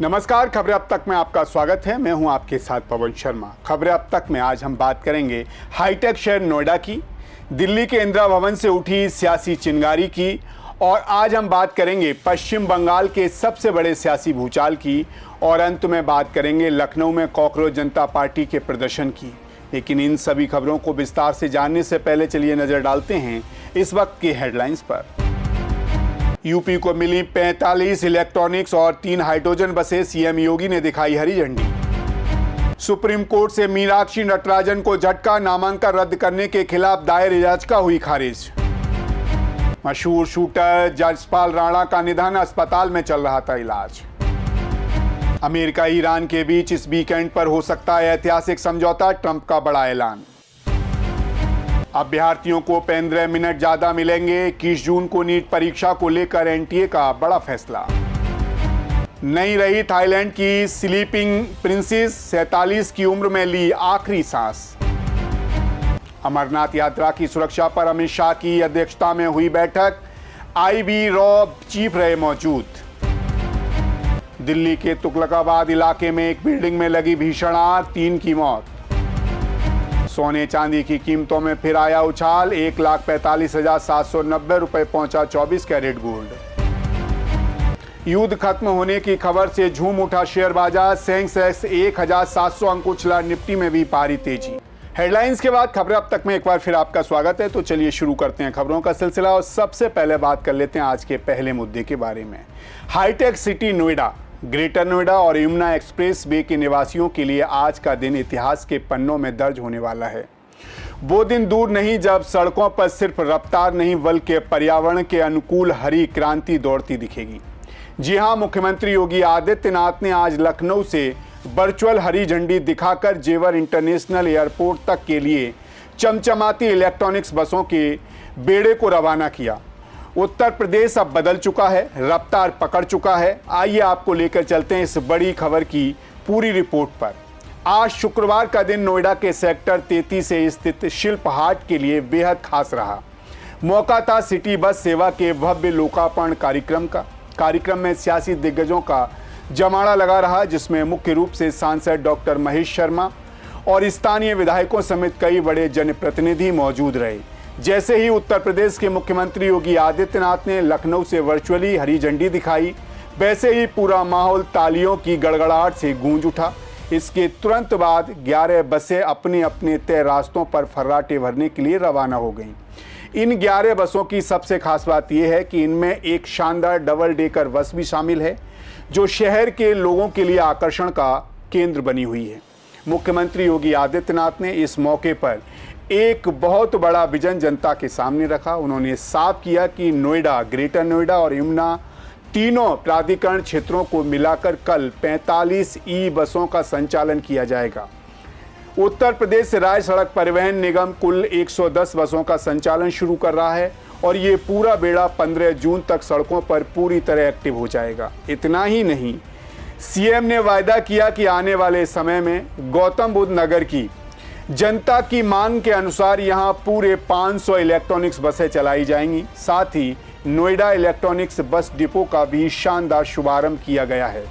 नमस्कार, खबरें अब तक में आपका स्वागत है। मैं हूं आपके साथ पवन शर्मा। खबरें अब तक में आज हम बात करेंगे हाईटेक शहर नोएडा की, दिल्ली के इंदिरा भवन से उठी सियासी चिंगारी की, और आज हम बात करेंगे पश्चिम बंगाल के सबसे बड़े सियासी भूचाल की, और अंत में बात करेंगे लखनऊ में कॉकरोच जनता पार्टी के प्रदर्शन की। लेकिन इन सभी खबरों को विस्तार से जानने से पहले चलिए नजर डालते हैं इस वक्त की हेडलाइंस पर। यूपी को मिली 45 इलेक्ट्रॉनिक्स और 3 हाइड्रोजन बसें, सीएम योगी ने दिखाई हरी झंडी। सुप्रीम कोर्ट से मीनाक्षी नटराजन को झटका, नामांकन रद्द करने के खिलाफ दायर याचिका हुई खारिज। मशहूर शूटर जसपाल राणा का निधन, अस्पताल में चल रहा था इलाज। अमेरिका ईरान के बीच इस वीकेंड पर हो सकता है ऐतिहासिक समझौता, ट्रंप का बड़ा ऐलान। अभ्यर्थियों को 15 मिनट ज्यादा मिलेंगे, 21 जून को नीट परीक्षा को लेकर एनटीए का बड़ा फैसला। नहीं रही थाईलैंड की स्लीपिंग प्रिंसेस, 47 की उम्र में ली आखिरी सांस। अमरनाथ यात्रा की सुरक्षा पर अमित शाह की अध्यक्षता में हुई बैठक, आईबी रॉ चीफ रहे मौजूद। दिल्ली के तुगलकाबाद इलाके में एक बिल्डिंग में लगी भीषण आग, 3 की मौत। सोने चांदी की कीमतों में फिर आया उछाल, 1,45,790 रुपए पहुंचा 24 कैरेट गोल्ड। युद्ध खत्म होने की खबर से झूम उठा शेयर बाजार, सेंसेक्स 1,700 अंक उछला, निफ्टी में भी भारी तेजी। हेडलाइंस के बाद खबरें अब तक में एक बार फिर आपका स्वागत है। तो चलिए शुरू करते हैं खबरों का सिलसिला, और सबसे पहले बात कर लेते हैं आज के पहले मुद्दे के बारे में। Hi tech city Noida, greater Noida और यमुना एक्सप्रेस वे के निवासियों के लिए आज का दिन इतिहास के पन्नों में दर्ज होने वाला है। वो दिन दूर नहीं जब सड़कों पर सिर्फ रफ्तार नहीं बल्कि पर्यावरण के अनुकूल हरी क्रांति दौड़ती दिखेगी। जी हां, मुख्यमंत्री योगी आदित्यनाथ ने आज लखनऊ से वर्चुअल हरी झंडी दिखाकर जेवर इंटरनेशनल एयरपोर्ट तक के लिए चमचमाती इलेक्ट्रॉनिक्स बसों के बेड़े को रवाना किया। उत्तर प्रदेश अब बदल चुका है, रफ्तार पकड़ चुका है। आइए आपको लेकर चलते हैं इस बड़ी खबर की पूरी रिपोर्ट पर। आज शुक्रवार का दिन नोएडा के सेक्टर 33 से स्थित शिल्प हाट के लिए बेहद खास रहा। मौका था सिटी बस सेवा के भव्य लोकार्पण कार्यक्रम का। कार्यक्रम में सियासी दिग्गजों का जमावड़ा लगा रहा, जिसमें मुख्य रूप से सांसद डॉक्टर महेश शर्मा और स्थानीय विधायकों समेत कई बड़े जनप्रतिनिधि मौजूद रहे। जैसे ही उत्तर प्रदेश के मुख्यमंत्री योगी आदित्यनाथ ने लखनऊ से वर्चुअली हरी झंडी दिखाई, वैसे ही पूरा माहौल तालियों की गड़गड़ाहट से गूंज उठा। इसके तुरंत बाद 11 बसें अपने अपने तय रास्तों पर फर्राटे भरने के लिए रवाना हो गईं। इन 11 बसों की सबसे खास बात यह है कि इनमें एक शानदार डबल डेकर बस भी शामिल है, जो शहर के लोगों के लिए आकर्षण का केंद्र बनी हुई है। मुख्यमंत्री योगी आदित्यनाथ ने इस मौके पर एक बहुत बड़ा विजन जनता के सामने रखा। उन्होंने साफ किया कि नोएडा, ग्रेटर नोएडा और यमुना तीनों प्राधिकरण क्षेत्रों को मिलाकर कल 45 ई बसों का संचालन किया जाएगा। उत्तर प्रदेश राज्य सड़क परिवहन निगम कुल 110 बसों का संचालन शुरू कर रहा है, और ये पूरा बेड़ा 15 जून तक सड़कों पर पूरी तरह एक्टिव हो जाएगा। इतना ही नहीं, सीएम ने वायदा किया कि आने वाले समय में गौतम बुद्ध नगर की जनता की मांग के अनुसार यहां पूरे 500 इलेक्ट्रॉनिक्स बसें चलाई जाएंगी। साथ ही नोएडा इलेक्ट्रॉनिक्स बस डिपो का भी शानदार शुभारंभ किया गया है।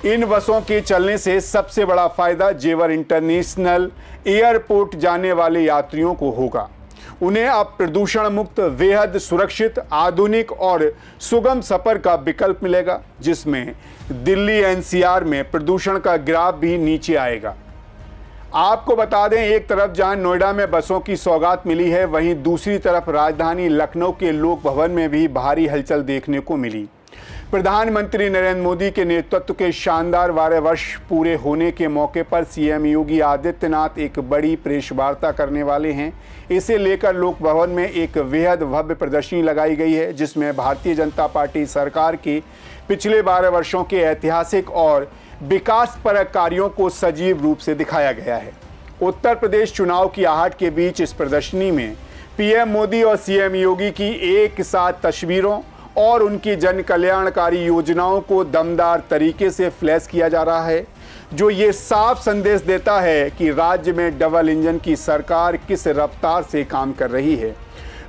इन बसों के चलने से सबसे बड़ा फायदा जेवर इंटरनेशनल एयरपोर्ट जाने वाले यात्रियों को होगा। उन्हें अब प्रदूषण मुक्त, बेहद सुरक्षित, आधुनिक और सुगम सफर का विकल्प मिलेगा, जिसमें दिल्ली एनसीआर में प्रदूषण का ग्राफ भी नीचे आएगा। आपको बता दें, एक तरफ जहां नोएडा में बसों की सौगात मिली है, वहीं दूसरी तरफ राजधानी लखनऊ के लोक भवन में भी भारी हलचल देखने को मिली। प्रधानमंत्री नरेंद्र मोदी के नेतृत्व के शानदार 12 वर्ष पूरे होने के मौके पर सीएम योगी आदित्यनाथ एक बड़ी प्रेस वार्ता करने वाले हैं। इसे लेकर लोक भवन में एक बेहद भव्य प्रदर्शनी लगाई गई है, जिसमें भारतीय जनता पार्टी सरकार के पिछले 12 वर्षों के ऐतिहासिक और विकासपरक कार्यों को सजीव रूप से दिखाया गया है। उत्तर प्रदेश चुनाव की आहट के बीच इस प्रदर्शनी में पीएम मोदी और सीएम योगी की एक साथ तस्वीरों और उनकी जन कल्याणकारी योजनाओं को दमदार तरीके से फ्लैश किया जा रहा है, जो ये साफ संदेश देता है कि राज्य में डबल इंजन की सरकार किस रफ्तार से काम कर रही है।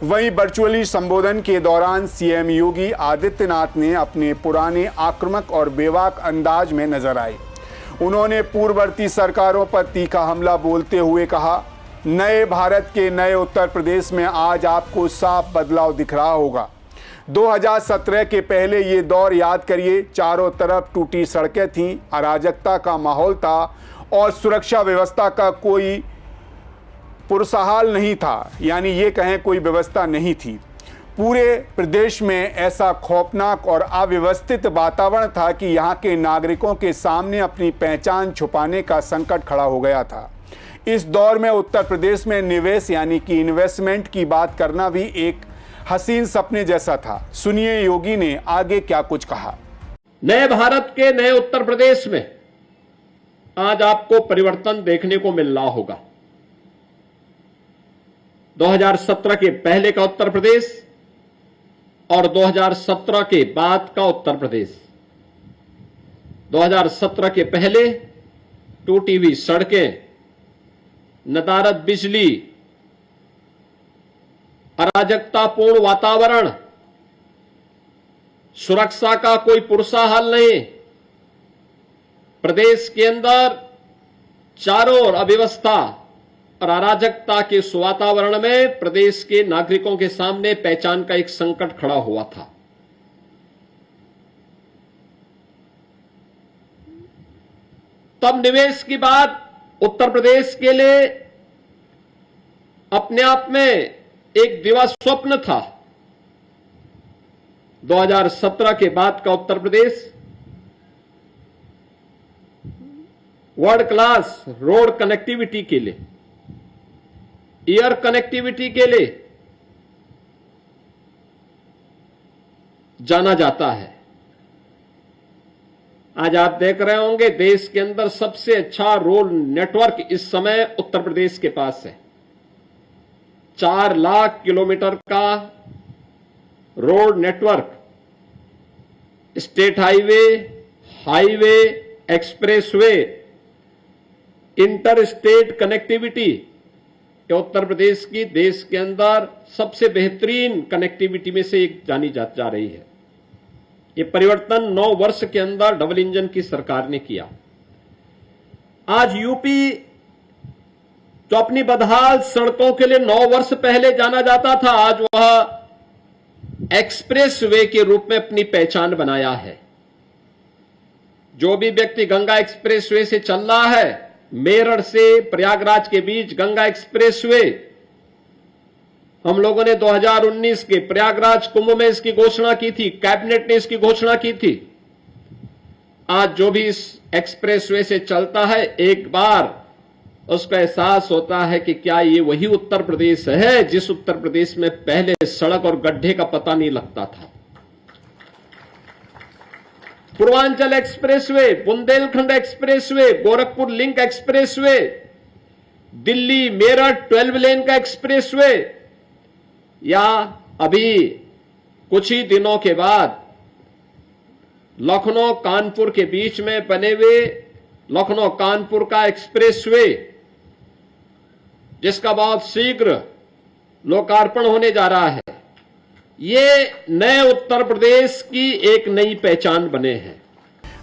वहीं वर्चुअली संबोधन के दौरान सीएम योगी आदित्यनाथ ने अपने पुराने आक्रामक और बेबाक अंदाज में नजर आए। उन्होंने पूर्ववर्ती सरकारों पर तीखा हमला बोलते हुए कहा, नए भारत के नए उत्तर प्रदेश में आज आपको साफ बदलाव दिख रहा होगा। 2017 के पहले ये दौर याद करिए, चारों तरफ टूटी सड़कें थीं, अराजकता का माहौल था और सुरक्षा व्यवस्था का कोई पुरसहाल नहीं था, यानी ये कहें कोई व्यवस्था नहीं थी। पूरे प्रदेश में ऐसा खौफनाक और अव्यवस्थित वातावरण था कि यहाँ के नागरिकों के सामने अपनी पहचान छुपाने का संकट खड़ा हो गया था। इस दौर में उत्तर प्रदेश में निवेश यानी कि इन्वेस्टमेंट की बात करना भी एक हसीन सपने जैसा था। सुनिए योगी ने आगे क्या कुछ कहा। नए भारत के नए उत्तर प्रदेश में आज आपको परिवर्तन देखने को मिल रहा होगा। 2017 के पहले का उत्तर प्रदेश और 2017 के बाद का उत्तर प्रदेश। 2017 के पहले टूटी हुई सड़कें, नदारद बिजली, अराजकतापूर्ण वातावरण, सुरक्षा का कोई पुरसाहाल नहीं, प्रदेश के अंदर चारों ओर अव्यवस्था और अराजकता के इस वातावरण में प्रदेश के नागरिकों के सामने पहचान का एक संकट खड़ा हुआ था। तब निवेश की बात उत्तर प्रदेश के लिए अपने आप में एक दिवा स्वप्न था। 2017 के बाद का Uttar Pradesh world class road connectivity के लिए, एयर कनेक्टिविटी के लिए जाना जाता है। आज आप देख रहे होंगे देश के अंदर सबसे अच्छा रोड नेटवर्क इस समय उत्तर प्रदेश के पास है। 4 लाख किलोमीटर का road network, state highway, highway, expressway, inter state connectivity, ये उत्तर प्रदेश की देश के अंदर सबसे बेहतरीन कनेक्टिविटी में से एक जानी जा रही है। ये परिवर्तन 9 वर्ष के अंदर डबल इंजन की सरकार ने किया। आज यूपी जो अपनी बदहाल सड़कों के लिए 9 वर्ष पहले जाना जाता था, आज वह एक्सप्रेसवे के रूप में अपनी पहचान बनाया है। जो भी व्यक्ति गंगा एक्सप्रेसवे से चल रहा है, मेरठ से प्रयागराज के बीच गंगा एक्सप्रेसवे, हम लोगों ने 2019 के प्रयागराज कुंभ में इसकी घोषणा की थी, कैबिनेट ने इसकी घोषणा की थी। आज जो भी इस एक्सप्रेसवे से चलता है, एक बार उसका एहसास होता है कि क्या ये वही उत्तर प्रदेश है जिस उत्तर प्रदेश में पहले सड़क और गड्ढे का पता नहीं लगता था। Purvanchal expressway, Bundelkhand expressway, Gorakhpur link expressway, Delhi Meerut 12 लेन का एक्सप्रेसवे, या अभी कुछ ही दिनों के बाद लखनऊ कानपुर के बीच में बने हुए लखनऊ कानपुर का एक्सप्रेसवे, जिसका बहुत शीघ्र लोकार्पण होने जा रहा है। ये नए उत्तर प्रदेश की एक नई पहचान बने हैं।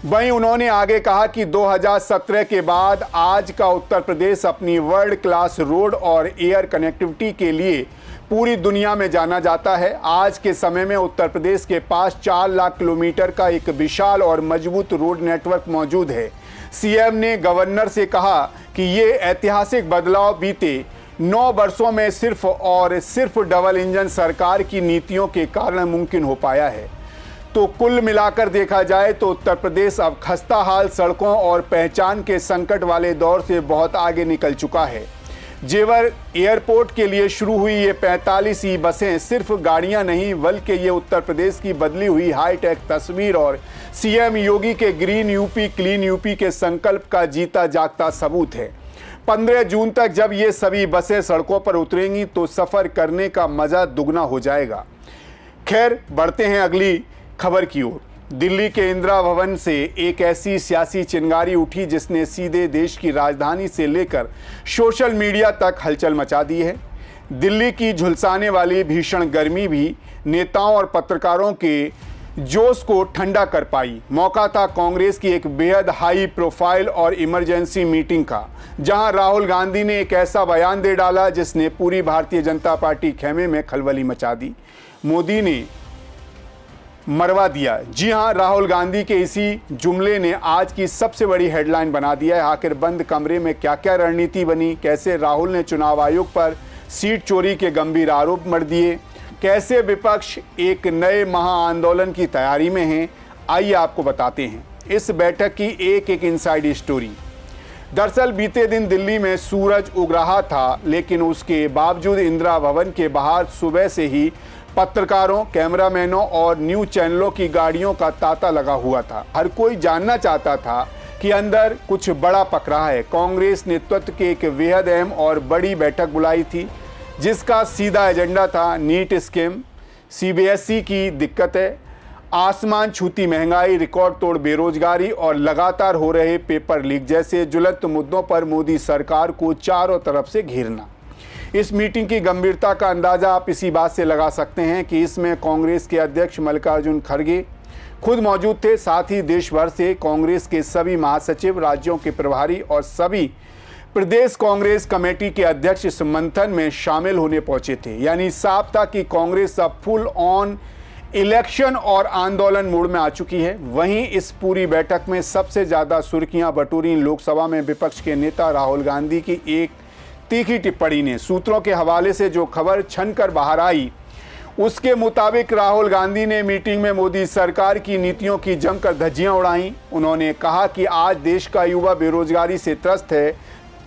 वहीं उन्होंने आगे कहा कि 2017 के बाद आज का उत्तर प्रदेश अपनी वर्ल्ड क्लास रोड और एयर कनेक्टिविटी के लिए पूरी दुनिया में जाना जाता है। आज के समय में उत्तर प्रदेश के पास 4 लाख किलोमीटर का एक विशाल और मजबूत रोड नेटवर्क मौजूद है। सीएम ने गवर्नर से कहा कि ये ऐतिहासिक बदलाव बीते 9 वर्षों में सिर्फ और सिर्फ डबल इंजन सरकार की नीतियों के कारण मुमकिन हो पाया है। तो कुल मिलाकर देखा जाए तो उत्तर प्रदेश अब खस्ताहाल सड़कों और पहचान के संकट वाले दौर से बहुत आगे निकल चुका है। जेवर एयरपोर्ट के लिए शुरू हुई ये 45 ई बसें सिर्फ गाड़ियां नहीं, बल्कि ये उत्तर प्रदेश की बदली हुई हाईटेक तस्वीर और सीएम योगी के ग्रीन यूपी क्लीन यूपी के संकल्प का जीता जागता सबूत है। 15 जून तक जब ये सभी बसें सड़कों पर उतरेंगी तो सफ़र करने का मज़ा दुगना हो जाएगा। खैर, बढ़ते हैं अगली खबर की ओर। दिल्ली के इंदिरा भवन से एक ऐसी सियासी चिंगारी उठी जिसने सीधे देश की राजधानी से लेकर सोशल मीडिया तक हलचल मचा दी है। दिल्ली की झुलसाने वाली भीषण गर्मी भी नेताओं और पत्रकारों के जोश को ठंडा कर पाई। मौका था कांग्रेस की एक बेहद हाई प्रोफाइल और इमरजेंसी मीटिंग का, जहां राहुल गांधी ने एक ऐसा बयान दे डाला जिसने पूरी भारतीय जनता पार्टी खेमे में खलबली मचा दी। मोदी ने मरवा दिया। जी हां, राहुल गांधी के इसी जुमले ने आज की सबसे बड़ी हेडलाइन बना दिया है। आखिर बंद कमरे में क्या क्या रणनीति बनी, कैसे राहुल ने चुनाव आयोग पर सीट चोरी के गंभीर आरोप मढ़ दिए, कैसे विपक्ष एक नए महाआंदोलन की तैयारी में है, आइए आपको बताते हैं इस बैठक की एक एक इनसाइड स्टोरी। दरअसल बीते दिन दिल्ली में सूरज उग रहा था, लेकिन उसके बावजूद इंदिरा भवन के बाहर सुबह से ही पत्रकारों, कैमरामैनों और न्यूज चैनलों की गाड़ियों का तांता लगा हुआ था। हर कोई जानना चाहता था कि अंदर कुछ बड़ा पक रहा है। कांग्रेस नेतृत्व की एक बेहद अहम और बड़ी बैठक बुलाई थी, जिसका सीधा एजेंडा था नीट स्कीम, सीबीएसई की दिक्कतें, आसमान छूती महंगाई, रिकॉर्ड तोड़ बेरोजगारी और लगातार हो रहे पेपर लीक जैसे ज्वलंत मुद्दों पर मोदी सरकार को चारों तरफ से घेरना। इस मीटिंग की गंभीरता का अंदाजा आप इसी बात से लगा सकते हैं कि इसमें कांग्रेस के अध्यक्ष मल्लिकार्जुन खड़गे खुद मौजूद थे। साथ ही देश भर से कांग्रेस के सभी महासचिव, राज्यों के प्रभारी और सभी प्रदेश कांग्रेस कमेटी के अध्यक्ष इस मंथन में शामिल होने पहुंचे थे। यानी साफ था कि कांग्रेस अब फुल ऑन इलेक्शन और आंदोलन मोड में आ चुकी है। वहीं इस पूरी बैठक में सबसे ज्यादा सुर्खियां बटोरी लोकसभा में विपक्ष के नेता राहुल गांधी की एक तीखी टिप्पणी ने। सूत्रों के हवाले से जो खबर छनकर बाहर आई, उसके मुताबिक राहुल गांधी ने मीटिंग में मोदी सरकार की नीतियों की जमकर धज्जियां उड़ाई। उन्होंने कहा कि आज देश का युवा बेरोजगारी से त्रस्त है,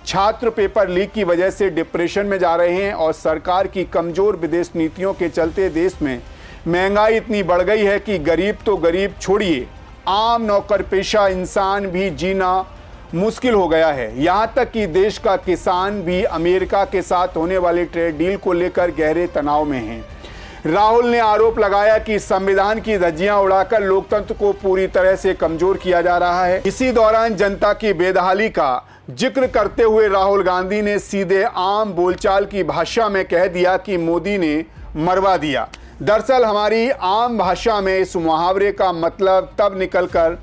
छात्र पेपर लीक की वजह से डिप्रेशन में जा रहे हैं और सरकार की कमजोर विदेश नीतियों के चलते देश में महंगाई इतनी बढ़ गई है कि गरीब तो गरीब छोड़िए, आम नौकर पेशा इंसान भी जीना मुश्किल हो गया है। यहाँ तक कि देश का किसान भी अमेरिका के साथ होने वाले ट्रेड डील को लेकर गहरे तनाव में है। राहुल ने आरोप लगाया कि संविधान की धज्जियां उड़ाकर लोकतंत्र को पूरी तरह से कमजोर किया जा रहा है। इसी दौरान जनता की बेदहाली का जिक्र करते हुए राहुल गांधी ने सीधे आम बोलचाल की भाषा में कह दिया कि मोदी ने मरवा दिया। दरअसल हमारी आम भाषा में इस मुहावरे का मतलब तब निकलकर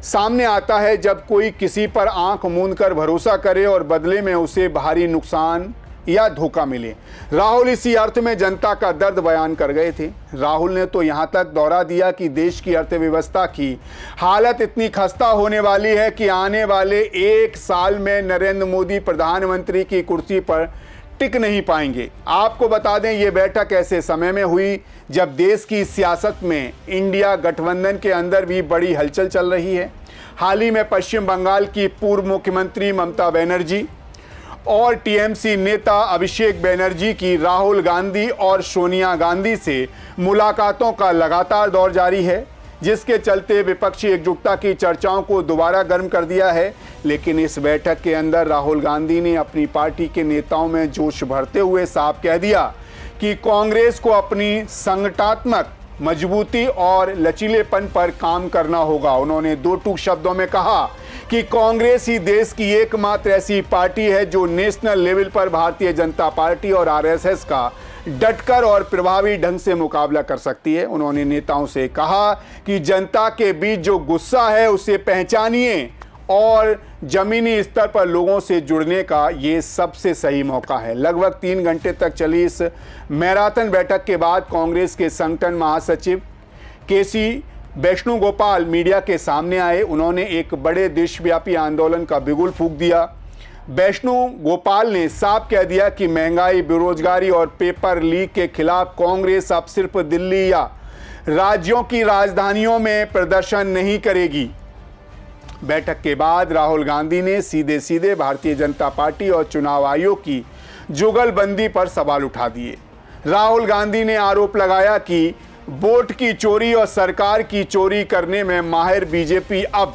सामने आता है जब कोई किसी पर आंख मूंद कर भरोसा करे और बदले में उसे भारी नुकसान या धोखा मिले। राहुल इसी अर्थ में जनता का दर्द बयान कर गए थे। राहुल ने तो यहां तक दोहरा दिया कि देश की अर्थव्यवस्था की हालत इतनी खस्ता होने वाली है कि आने वाले 1 साल में नरेंद्र मोदी प्रधानमंत्री की कुर्सी पर टिक नहीं पाएंगे। आपको बता दें, ये बैठक ऐसे समय में हुई जब देश की सियासत में इंडिया गठबंधन के अंदर भी बड़ी हलचल चल रही है। हाल ही में पश्चिम बंगाल की पूर्व मुख्यमंत्री ममता बनर्जी और टीएमसी नेता अभिषेक बनर्जी की राहुल गांधी और सोनिया गांधी से मुलाकातों का लगातार दौर जारी है, जिसके चलते विपक्षी एकजुटता की चर्चाओं को दोबारा गर्म कर दिया है। लेकिन इस बैठक के अंदर राहुल गांधी ने अपनी पार्टी के नेताओं में जोश भरते हुए साफ कह दिया कि कांग्रेस को अपनी संगठनात्मक मजबूती और लचीलेपन पर काम करना होगा। उन्होंने 2 टूक शब्दों में कहा कि कांग्रेस ही देश की एकमात्र ऐसी पार्टी है जो नेशनल लेवल पर भारतीय जनता पार्टी और आरएसएस का डटकर और प्रभावी ढंग से मुकाबला कर सकती है। उन्होंने नेताओं से कहा कि जनता के बीच जो गुस्सा है उसे पहचानिए और जमीनी स्तर पर लोगों से जुड़ने का ये सबसे सही मौका है। लगभग 3 घंटे तक चली इस मैराथन बैठक के बाद कांग्रेस के संगठन महासचिव केसी वैष्णुगोपाल मीडिया के सामने आए। उन्होंने एक बड़े देशव्यापी आंदोलन का बिगुल फूंक दिया। वैष्णुगोपाल ने साफ कह दिया कि महंगाई, बेरोजगारी और पेपर लीक के खिलाफ कांग्रेस अब सिर्फ दिल्ली या राज्यों की राजधानियों में प्रदर्शन नहीं करेगी। बैठक के बाद राहुल गांधी ने सीधे सीधे भारतीय जनता पार्टी और चुनाव आयोग की जुगलबंदी पर सवाल उठा दिए। राहुल गांधी ने आरोप लगाया कि वोट की चोरी और सरकार की चोरी करने में माहिर बीजेपी अब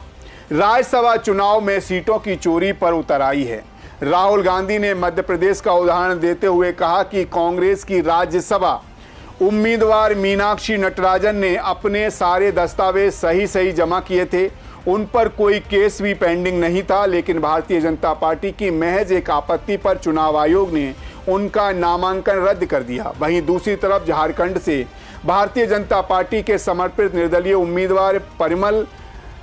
राज्यसभा चुनाव में सीटों की चोरी पर उतर आई है। राहुल गांधी ने मध्य प्रदेश का उदाहरण देते हुए कहा कि कांग्रेस की राज्यसभा उम्मीदवार मीनाक्षी नटराजन ने अपने सारे दस्तावेज सही जमा किए थे, उन पर कोई केस भी पेंडिंग नहीं था, लेकिन भारतीय जनता पार्टी की महज एक आपत्ति पर चुनाव आयोग ने उनका नामांकन रद्द कर दिया। वहीं दूसरी तरफ झारखंड से भारतीय जनता पार्टी के समर्पित निर्दलीय उम्मीदवार परिमल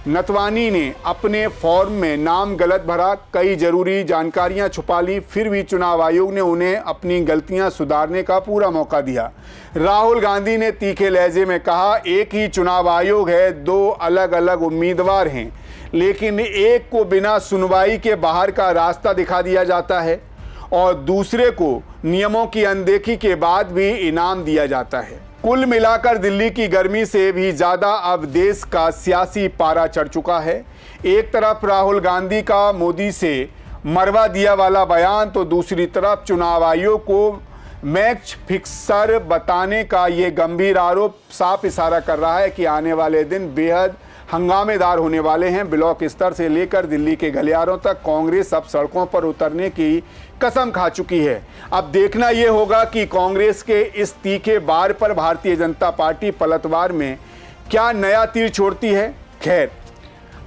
नतवानी ने अपने फॉर्म में नाम गलत भरा, कई जरूरी जानकारियां छुपा ली, फिर भी चुनाव आयोग ने उन्हें अपनी गलतियां सुधारने का पूरा मौका दिया। राहुल गांधी ने तीखे लहजे में कहा, एक ही चुनाव आयोग है, दो अलग अलग उम्मीदवार हैं, लेकिन एक को बिना सुनवाई के बाहर का रास्ता दिखा दिया जाता है और दूसरे को नियमों की अनदेखी के बाद भी इनाम दिया जाता है। कुल मिलाकर दिल्ली की गर्मी से भी ज्यादा अब देश का सियासी पारा चढ़ चुका है। एक तरफ राहुल गांधी का मोदी से मरवा दिया वाला बयान, तो दूसरी तरफ चुनाव आयोग को मैच फिक्सर बताने का ये गंभीर आरोप साफ इशारा कर रहा है कि आने वाले दिन बेहद हंगामेदार होने वाले हैं। ब्लॉक स्तर से लेकर दिल्ली के गलियारों तक कांग्रेस अब सड़कों पर उतरने की कसम खा चुकी है। अब देखना यह होगा कि कांग्रेस के इस तीखे वार पर भारतीय जनता पार्टी पलटवार में क्या नया तीर छोड़ती है। खैर,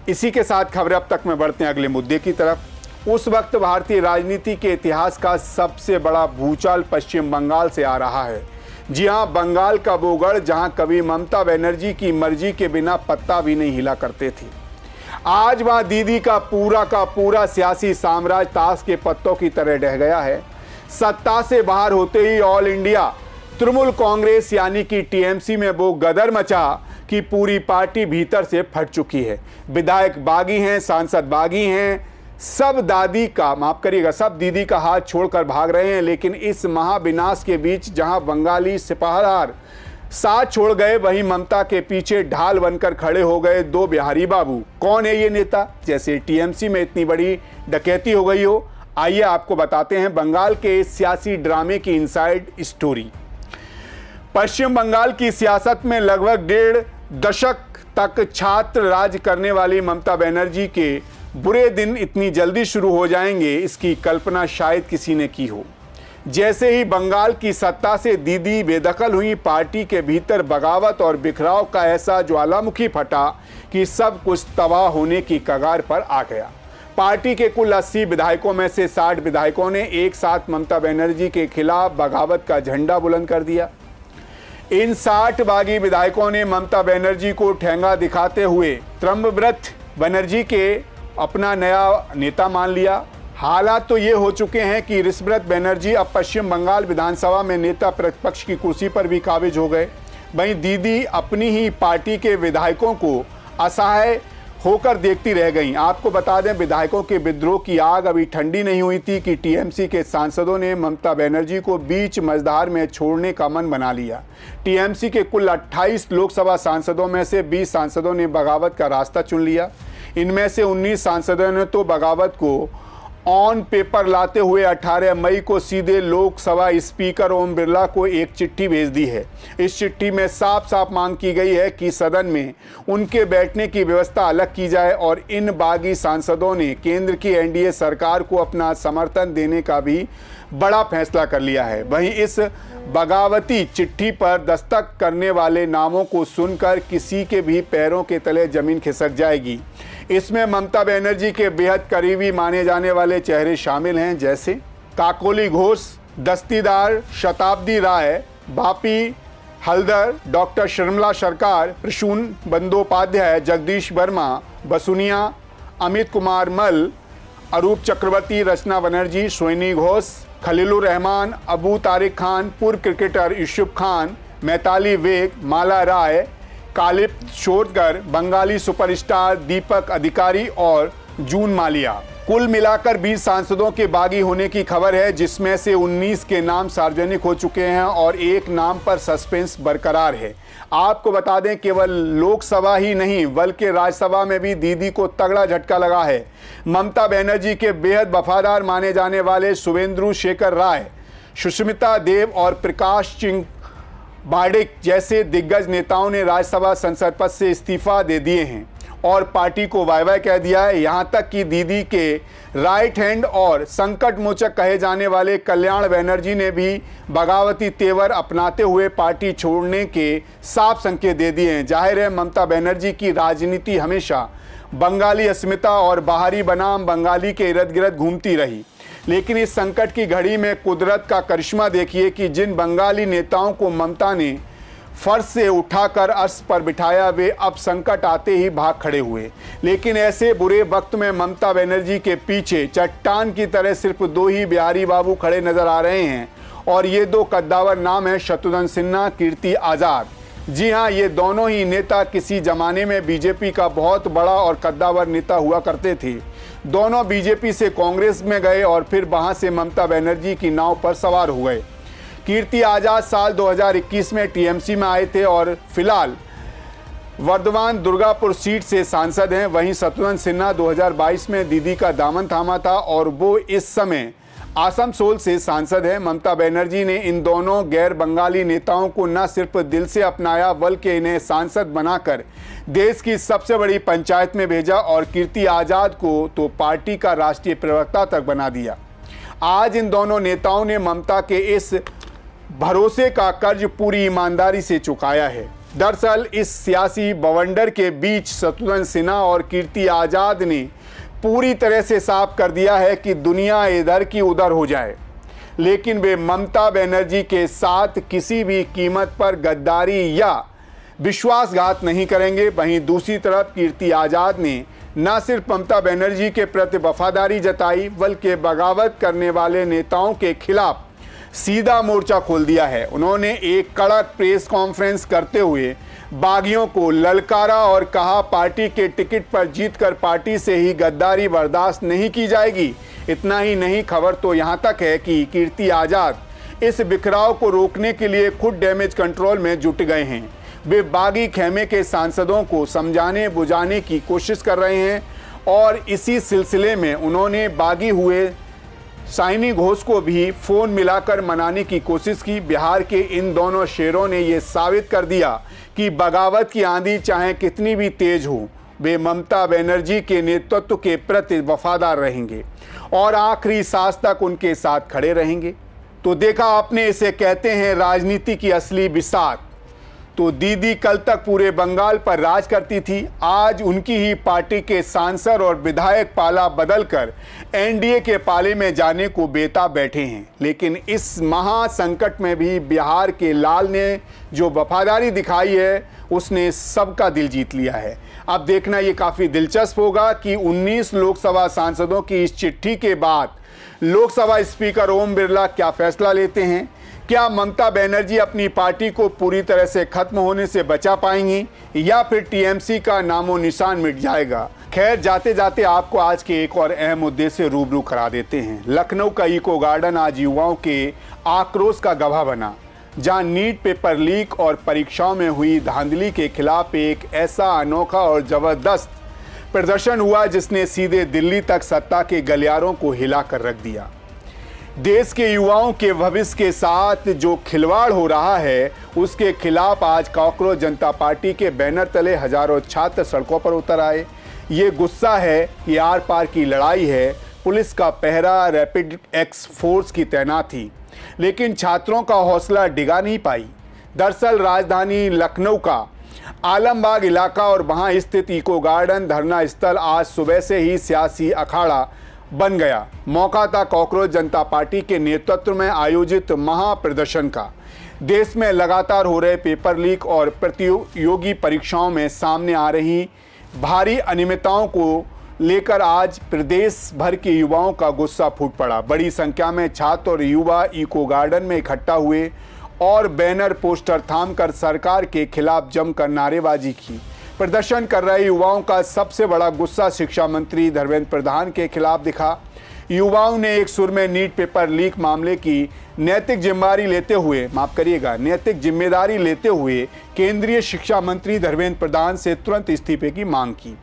इसी के साथ खबरें अब तक में बढ़ते हैं अगले मुद्दे की तरफ। उस वक्त भारतीय राजनीति के इतिहास का सबसे बड़ा भूचाल पश्चिम बंगाल से आ रहा है। जी हां, बंगाल का वो गढ़ जहां कभी ममता बनर्जी की मर्जी के बिना पत्ता भी नहीं हिला करते थे, आज वहां दीदी का पूरा सियासी साम्राज्य ताश के पत्तों की तरह ढह गया है। सत्ता से बाहर होते ही ऑल इंडिया तृणमूल कांग्रेस यानी कि टीएमसी में वो गदर मचा कि पूरी पार्टी भीतर से फट चुकी है। विधायक बागी हैं, सांसद बागी हैं, सब सब दीदी का हाथ छोड़कर भाग रहे हैं। लेकिन इस महाविनाश के बीच जहां बंगाली सिपाहदार साथ छोड़ गए, वहीं ममता के पीछे ढाल बनकर खड़े हो गए दो बिहारी बाबू। कौन है ये नेता, जैसे टीएमसी में इतनी बड़ी डकैती हो गई हो? आइए आपको बताते हैं बंगाल के इस सियासी ड्रामे की इनसाइड स्टोरी। पश्चिम बंगाल की सियासत में लगभग 1.5 दशक तक छात्र राज करने वाली ममता बनर्जी के बुरे दिन इतनी जल्दी शुरू हो जाएंगे, इसकी कल्पना शायद किसी ने की हो। जैसे ही बंगाल की सत्ता से दीदी बेदखल हुई, पार्टी के भीतर बगावत और बिखराव का ऐसा ज्वालामुखी फटा कि सब कुछ तबाह होने की कगार पर आ गया। पार्टी के कुल 80 विधायकों में से 60 विधायकों ने एक साथ ममता बनर्जी के खिलाफ बगावत का झंडा बुलंद कर दिया। इन 60 बागी विधायकों ने ममता बनर्जी को ठेंगा दिखाते हुए त्रम्बव्रत बनर्जी के अपना नया नेता मान लिया। हालात तो ये हो चुके हैं कि रिश्वत बनर्जी अब पश्चिम बंगाल विधानसभा में नेता प्रतिपक्ष की कुर्सी पर भी काबिज हो गए। वहीं दीदी अपनी ही पार्टी के विधायकों को असहाय होकर देखती रह गईं। आपको बता दें, विधायकों के विद्रोह की आग अभी ठंडी नहीं हुई थी कि टीएमसी के सांसदों ने ममता बनर्जी को बीच मझधार में छोड़ने का मन बना लिया। टीएमसी के कुल 28 लोकसभा सांसदों में से 20 सांसदों ने बगावत का रास्ता चुन लिया। इनमें से 19 सांसदों ने तो बगावत को ऑन पेपर लाते हुए 18 मई को सीधे लोकसभा स्पीकर ओम बिरला को एक चिट्ठी भेज दी है। इस चिट्ठी में साफ साफ मांग की गई है कि सदन में उनके बैठने की व्यवस्था अलग की जाए और इन बागी सांसदों ने केंद्र की एनडीए सरकार को अपना समर्थन देने का भी बड़ा फैसला कर लिया है। वहीं इस बगावती चिट्ठी पर दस्तक करने वाले नामों को सुनकर किसी के भी पैरों के तले जमीन खिसक जाएगी। इसमें ममता बनर्जी के बेहद करीबी माने जाने वाले चेहरे शामिल हैं, जैसे काकोली घोष, दस्तीदार शताब्दी राय, बापी हल्दर, डॉक्टर शर्मिला सरकार, प्रसून बंदोपाध्याय, जगदीश वर्मा, बसुनिया, अमित कुमार मल, अरूप चक्रवर्ती, रचना बनर्जी, सोनी घोष, खलीलुर रहमान, अबू तारिक खान, पूर्व क्रिकेटर यूसुफ खान, मैताली वेग, माला राय, कालिप शोरकर, बंगाली सुपरस्टार दीपक अधिकारी और जून मालिया। कुल मिलाकर 20 सांसदों के बागी होने की खबर है, जिसमें से 19 के नाम सार्वजनिक हो चुके हैं और एक नाम पर सस्पेंस बरकरार है। आपको बता दें, केवल लोकसभा ही नहीं बल्कि राज्यसभा में भी दीदी को तगड़ा झटका लगा है। ममता बनर्जी के बेहद वफादार माने जाने वाले शुवेंदु शेखर राय, सुष्मिता देव और प्रकाश सिंह बाडिक जैसे दिग्गज नेताओं ने राज्यसभा संसद पद से इस्तीफा दे दिए हैं और पार्टी को बाय बाय कह दिया है। यहां तक कि दीदी के राइट हैंड और संकट मोचक कहे जाने वाले कल्याण बनर्जी ने भी बगावती तेवर अपनाते हुए पार्टी छोड़ने के साफ संकेत दे दिए हैं। जाहिर है, ममता बनर्जी की राजनीति हमेशा बंगाली अस्मिता और बाहरी बनाम बंगाली के इर्द गिर्द घूमती रही। लेकिन इस संकट की घड़ी में कुदरत का करिश्मा देखिए कि जिन बंगाली नेताओं को ममता ने फर्श से उठाकर अर्श पर बिठाया, वे अब संकट आते ही भाग खड़े हुए। लेकिन ऐसे बुरे वक्त में ममता बनर्जी के पीछे चट्टान की तरह सिर्फ 2 ही बिहारी बाबू खड़े नजर आ रहे हैं, और ये 2 कद्दावर नाम है शत्रुघ्न सिन्हा, कीर्ति आजाद। जी हाँ, ये दोनों ही नेता किसी जमाने में बीजेपी का बहुत बड़ा और कद्दावर नेता हुआ करते थे। दोनों बीजेपी से कांग्रेस में गए और फिर वहां से ममता बनर्जी की नाव पर सवार हो गए। कीर्ति आजाद साल 2021 में टीएमसी में आए थे और फिलहाल वर्धमान दुर्गापुर सीट से सांसद हैं। वहीं शत्रुघ्न सिन्हा 2022 में दीदी का दामन थामा था और वो इस समय आसनसोल से सांसद है। ममता बनर्जी ने इन दोनों गैर बंगाली नेताओं को न सिर्फ दिल से अपनाया, बल्कि इन्हें सांसद बनाकर देश की सबसे बड़ी पंचायत में भेजा और कीर्ति आजाद को तो पार्टी का राष्ट्रीय प्रवक्ता तक बना दिया। आज इन दोनों नेताओं ने ममता के इस भरोसे का कर्ज पूरी ईमानदारी से चुकाया है। दरअसल इस सियासी बवंडर के बीच शत्रुघ्न सिन्हा और कीर्ति आजाद ने पूरी तरह से साफ कर दिया है कि दुनिया इधर की उधर हो जाए, लेकिन वे ममता बनर्जी के साथ किसी भी कीमत पर गद्दारी या विश्वासघात नहीं करेंगे। वहीं दूसरी तरफ कीर्ति आजाद ने न सिर्फ ममता बनर्जी के प्रति वफादारी जताई, बल्कि बगावत करने वाले नेताओं के खिलाफ सीधा मोर्चा खोल दिया है। उन्होंने एक कड़क प्रेस कॉन्फ्रेंस करते हुए बागियों को ललकारा और कहा, पार्टी के टिकट पर जीतकर पार्टी से ही गद्दारी बर्दाश्त नहीं की जाएगी। इतना ही नहीं, खबर तो यहां तक है कि कीर्ति आजाद इस बिखराव को रोकने के लिए खुद डैमेज कंट्रोल में जुट गए हैं। वे बागी खेमे के सांसदों को समझाने बुझाने की कोशिश कर रहे हैं और इसी सिलसिले में उन्होंने बागी हुए साइनी घोष को भी फोन मिलाकर मनाने की कोशिश की। बिहार के इन दोनों शेरों ने यह साबित कर दिया कि बगावत की आंधी चाहे कितनी भी तेज हो, वे ममता बनर्जी के नेतृत्व के प्रति वफादार रहेंगे और आखिरी सांस तक उनके साथ खड़े रहेंगे। तो देखा आपने, इसे कहते हैं राजनीति की असली बिसात। तो दीदी कल तक पूरे बंगाल पर राज करती थी, आज उनकी ही पार्टी के सांसद और विधायक पाला बदलकर एनडीए के पाले में जाने को बेताब बैठे हैं। लेकिन इस महासंकट में भी बिहार के लाल ने जो वफादारी दिखाई है, उसने सबका दिल जीत लिया है। अब देखना ये काफ़ी दिलचस्प होगा कि 19 लोकसभा सांसदों की इस चिट्ठी के बाद लोकसभा स्पीकर ओम बिरला क्या फैसला लेते हैं। क्या ममता बनर्जी अपनी पार्टी को पूरी तरह से खत्म होने से बचा पाएंगी या फिर टीएमसी का नामो निशान मिट जाएगा। खैर, जाते जाते आपको आज के एक और अहम मुद्दे से रूबरू करा देते हैं। लखनऊ का इको गार्डन आज युवाओं के आक्रोश का गवाह बना, जहां नीट पेपर लीक और परीक्षाओं में हुई धांधली के खिलाफ एक ऐसा अनोखा और जबरदस्त प्रदर्शन हुआ जिसने सीधे दिल्ली तक सत्ता के गलियारों को हिला कर रख दिया। देश के युवाओं के भविष्य के साथ जो खिलवाड़ हो रहा है, उसके खिलाफ आज कॉकरोच जनता पार्टी के बैनर तले हजारों छात्र सड़कों पर उतर आए। ये गुस्सा है, ये आर पार की लड़ाई है, पुलिस का पहरा, रैपिड एक्स फोर्स की तैनाती, लेकिन छात्रों का हौसला डिगा नहीं पाई। दरअसल राजधानी लखनऊ का आलमबाग इलाका और वहां स्थित इको गार्डन धरना स्थल आज सुबह से ही सियासी अखाड़ा बन गया। मौका था कॉकरोच जनता पार्टी के नेतृत्व में आयोजित महाप्रदर्शन का। देश में लगातार हो रहे पेपर लीक और प्रतियोगी परीक्षाओं में सामने आ रही भारी अनियमितताओं को लेकर आज प्रदेश भर के युवाओं का गुस्सा फूट पड़ा। बड़ी संख्या में छात्र और युवा इको गार्डन में इकट्ठा हुए और बैनर पोस्टर थामकर सरकार के खिलाफ जमकर नारेबाजी की। प्रदर्शन कर रहे युवाओं का सबसे बड़ा गुस्सा शिक्षा मंत्री धर्मेंद्र प्रधान के खिलाफ दिखा। युवाओं ने एक सुर में नीट पेपर लीक मामले की नैतिक जिम्मेदारी लेते हुए केंद्रीय शिक्षा मंत्री धर्मेंद्र प्रधान से तुरंत इस्तीफे की मांग की।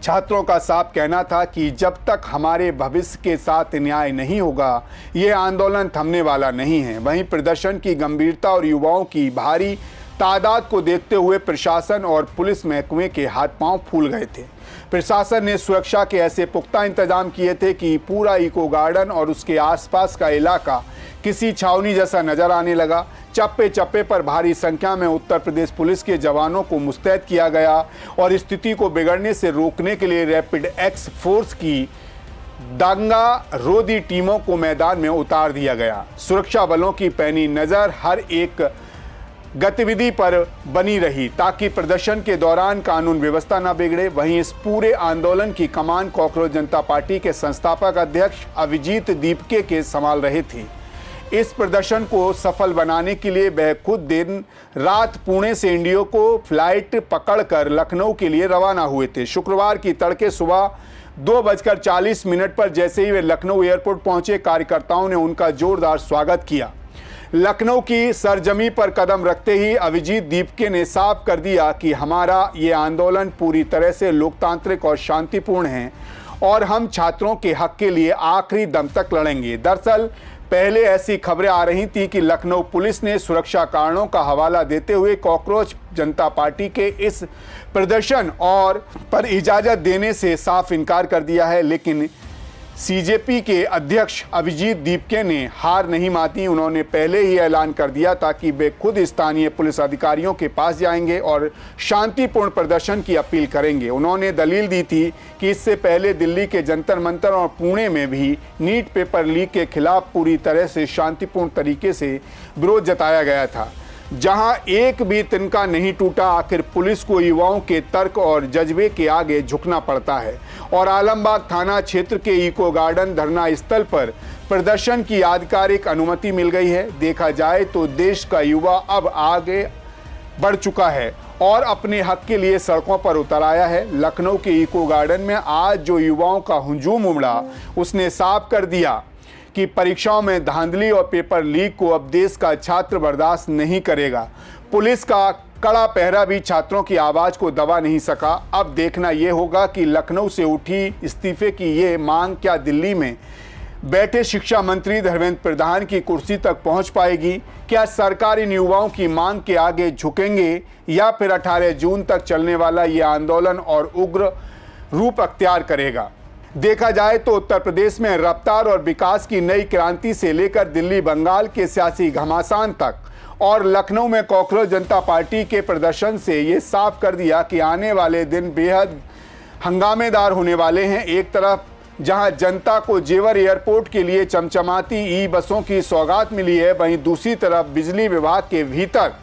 छात्रों का साफ कहना था कि जब तक हमारे भविष्य के साथ न्याय नहीं होगा, ये आंदोलन थमने वाला नहीं है। वहीं प्रदर्शन की गंभीरता और युवाओं की भारी तादाद को देखते हुए प्रशासन और पुलिस महकमे के हाथ पांव फूल गए थे। प्रशासन ने सुरक्षा के ऐसे पुख्ता इंतजाम किए थे कि पूरा इको गार्डन और उसके आसपास का इलाका किसी छावनी जैसा नजर आने लगा। चप्पे चप्पे पर भारी संख्या में उत्तर प्रदेश पुलिस के जवानों को मुस्तैद किया गया और स्थिति को बिगड़ने से रोकने के लिए रैपिड एक्स फोर्स की दंगा रोधी टीमों को मैदान में उतार दिया गया। सुरक्षा बलों की पैनी नजर हर एक गतिविधि पर बनी रही ताकि प्रदर्शन के दौरान कानून व्यवस्था न बिगड़े। वहीं इस पूरे आंदोलन की कमान कॉकरोच जनता पार्टी के संस्थापक अध्यक्ष अभिजीत दीपके के संभाल रहे थे। इस प्रदर्शन को सफल बनाने के लिए वह खुद दिन रात पुणे से इंडिगो को फ्लाइट पकड़कर लखनऊ के लिए रवाना हुए थे। शुक्रवार की तड़के सुबह 2:40 पर जैसे ही वे लखनऊ एयरपोर्ट पहुंचे, कार्यकर्ताओं ने उनका जोरदार स्वागत किया। लखनऊ की सरजमी पर कदम रखते ही अभिजीत दीपके ने साफ कर दिया कि हमारा ये आंदोलन पूरी तरह से लोकतांत्रिक और शांतिपूर्ण है और हम छात्रों के हक के लिए आखिरी दम तक लड़ेंगे। दरअसल पहले ऐसी खबरें आ रही थी कि लखनऊ पुलिस ने सुरक्षा कारणों का हवाला देते हुए कॉकरोच जनता पार्टी के इस प्रदर्शन और पर इजाज़त देने से साफ इनकार कर दिया है, लेकिन सीजेपी के अध्यक्ष अभिजीत दीपके ने हार नहीं मानी। उन्होंने पहले ही ऐलान कर दिया था कि वे खुद स्थानीय पुलिस अधिकारियों के पास जाएंगे और शांतिपूर्ण प्रदर्शन की अपील करेंगे। उन्होंने दलील दी थी कि इससे पहले दिल्ली के जंतर मंतर और पुणे में भी नीट पेपर लीक के खिलाफ पूरी तरह से शांतिपूर्ण तरीके से विरोध जताया गया था, जहां एक भी तिनका नहीं टूटा। आखिर पुलिस को युवाओं के तर्क और जज्बे के आगे झुकना पड़ता है और आलमबाग थाना क्षेत्र के इको गार्डन धरना स्थल पर प्रदर्शन की आधिकारिक अनुमति मिल गई है। देखा जाए तो देश का युवा अब आगे बढ़ चुका है और अपने हक के लिए सड़कों पर उतर आया है। लखनऊ के इको गार्डन में आज जो युवाओं का हुजूम उमड़ा, उसने साफ कर दिया कि परीक्षाओं में धांधली और पेपर लीक को अब देश का छात्र बर्दाश्त नहीं करेगा। पुलिस का कड़ा पहरा भी छात्रों की आवाज़ को दबा नहीं सका। अब देखना यह होगा कि लखनऊ से उठी इस्तीफे की ये मांग क्या दिल्ली में बैठे शिक्षा मंत्री धर्मेंद्र प्रधान की कुर्सी तक पहुंच पाएगी। क्या सरकार इन युवाओं की मांग के आगे झुकेंगे या फिर 18 जून तक चलने वाला ये आंदोलन और उग्र रूप अख्तियार करेगा। देखा जाए तो उत्तर प्रदेश में रफ्तार और विकास की नई क्रांति से लेकर दिल्ली बंगाल के सियासी घमासान तक और लखनऊ में कॉकरोच जनता पार्टी के प्रदर्शन से ये साफ कर दिया कि आने वाले दिन बेहद हंगामेदार होने वाले हैं। एक तरफ जहां जनता को जेवर एयरपोर्ट के लिए चमचमाती ई बसों की सौगात मिली है, वहीं दूसरी तरफ बिजली विभाग के भीतर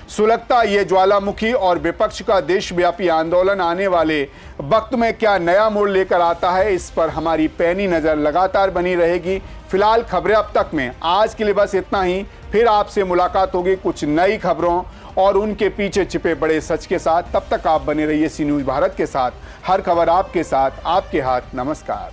सुलगता ये ज्वालामुखी और विपक्ष का देशव्यापी आंदोलन आने वाले वक्त में क्या नया मोड़ लेकर आता है, इस पर हमारी पैनी नज़र लगातार बनी रहेगी। फिलहाल खबरें अब तक में आज के लिए बस इतना ही। फिर आपसे मुलाकात होगी कुछ नई खबरों और उनके पीछे छिपे बड़े सच के साथ। तब तक आप बने रहिए सी न्यूज़ भारत के साथ। हर खबर आपके साथ, आपके हाथ। नमस्कार।